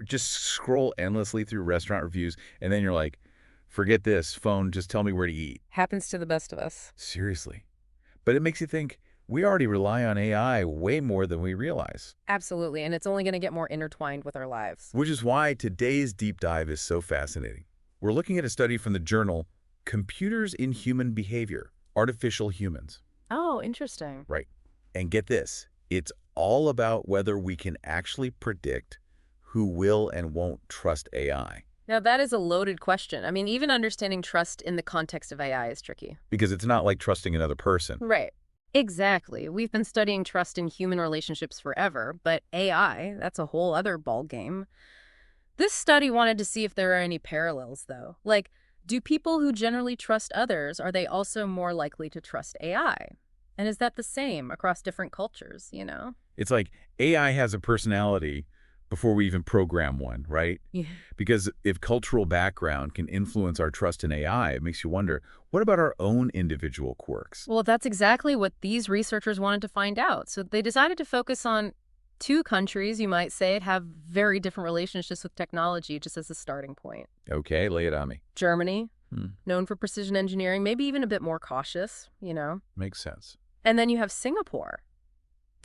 Just scroll endlessly through restaurant reviews, and then you're like, forget this, phone, just tell me where to eat. Happens to the best of us. Seriously. But it makes you think, we already rely on AI way more than we realize. Absolutely, and it's only going to get more intertwined with our lives. Which is why today's deep dive is so fascinating. We're looking at a study from the journal Computers in Human Behavior, Artificial Humans. Oh, interesting. Right. And get this, it's all about whether we can actually predict who will and won't trust AI. Now, that is a loaded question. I mean, even understanding trust in the context of AI is tricky. Because it's not like trusting another person. Right. Exactly. We've been studying trust in human relationships forever, but AI, that's a whole other ball game. This study wanted to see if there are any parallels, though. Like, do people who generally trust others, are they also more likely to trust AI? And is that the same across different cultures, you know? It's like AI has a personality before we even program one, right? Yeah. Because if cultural background can influence our trust in AI, it makes you wonder, what about our own individual quirks? Well, that's exactly what these researchers wanted to find out. So they decided to focus on two countries, you might say, have very different relationships with technology, just as a starting point. Okay, lay it on me. Germany, Hmm. known for precision engineering, maybe even a bit more cautious, you know. Makes sense. And then you have Singapore,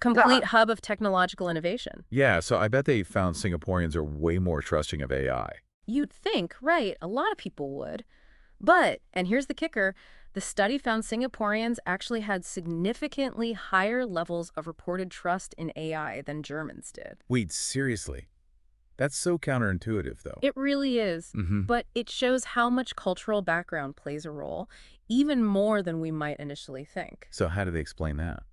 complete hub of technological innovation. Yeah, so I bet they found Singaporeans are way more trusting of AI. You'd think, right, a lot of people would. But, and here's the kicker, the study found Singaporeans actually had significantly higher levels of reported trust in AI than Germans did. Wait, seriously? That's so counterintuitive, though. It really is, Mm-hmm. but it shows how much cultural background plays a role, even more than we might initially think. So how do they explain that?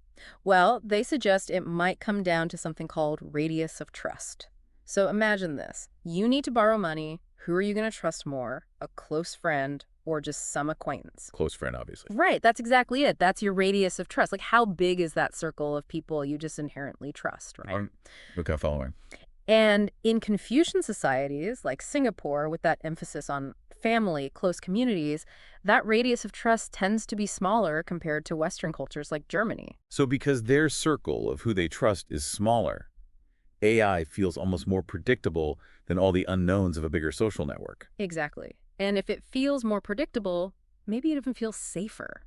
Well, they suggest it might come down to something called radius of trust. So imagine this. You need to borrow money. Who are you going to trust more? A close friend or just some acquaintance? Close friend, obviously. Right, that's exactly it. That's your radius of trust. Like, how big is that circle of people you just inherently trust, right? Okay, following. And in Confucian societies, like Singapore, with that emphasis on family, close communities, that radius of trust tends to be smaller compared to Western cultures like Germany. So because their circle of who they trust is smaller, AI feels almost more predictable than all the unknowns of a bigger social network. Exactly. And if it feels more predictable, maybe it even feels safer.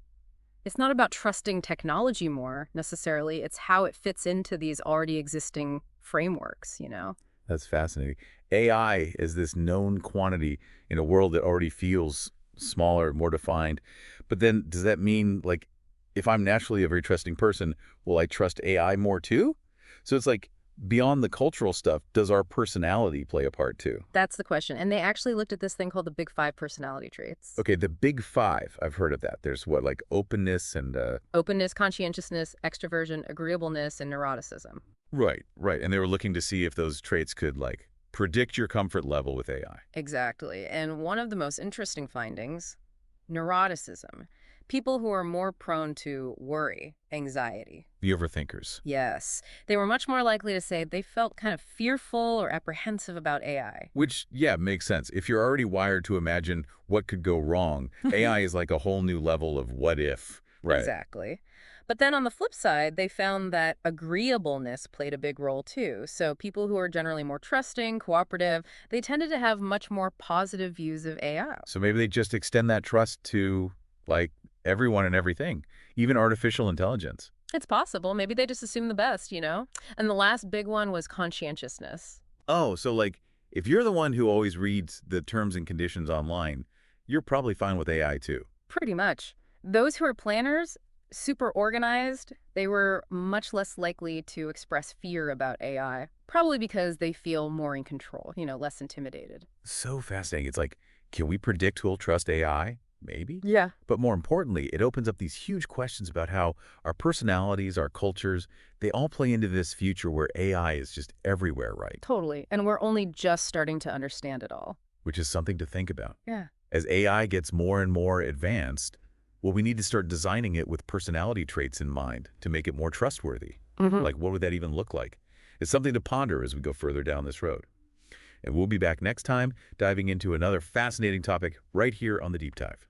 It's not about trusting technology more, necessarily. It's how it fits into these already existing frameworks, you know? That's fascinating. AI is this known quantity in a world that already feels smaller, more defined. But then does that mean, like, if I'm naturally a very trusting person, will I trust AI more too? So it's like, beyond the cultural stuff, does our personality play a part too? That's the question. And they actually looked at this thing called the Big Five personality traits. Okay, the big five, I've heard of that. There's what, like openness and... Openness, conscientiousness, extroversion, agreeableness, and neuroticism. Right, right. And they were looking to see if those traits could, like, predict your comfort level with AI. Exactly. And one of the most interesting findings, neuroticism. People who are more prone to worry, anxiety. The overthinkers. Yes. They were much more likely to say they felt kind of fearful or apprehensive about AI. Which, yeah, makes sense. If you're already wired to imagine what could go wrong, AI is like a whole new level of what if. Right. Exactly. But then on the flip side, they found that agreeableness played a big role too. So people who are generally more trusting, cooperative, they tended to have much more positive views of AI. So maybe they just extend that trust to, like, everyone and everything, even artificial intelligence. It's possible. Maybe they just assume the best, you know? And the last big one was conscientiousness. Oh, so like, if you're the one who always reads the terms and conditions online, you're probably fine with AI too. Pretty much. Those who are planners, super organized, they were much less likely to express fear about AI, probably because they feel more in control, you know, less intimidated. So fascinating. It's like, can we predict who'll trust AI? Maybe. Yeah. But more importantly, it opens up these huge questions about how our personalities, our cultures, they all play into this future where AI is just everywhere, right? Totally. And we're only just starting to understand it all. Which is something to think about. Yeah. As AI gets more and more advanced, well, we need to start designing it with personality traits in mind to make it more trustworthy. Like, what would that even look like? It's something to ponder as we go further down this road. And we'll be back next time, diving into another fascinating topic right here on The Deep Dive.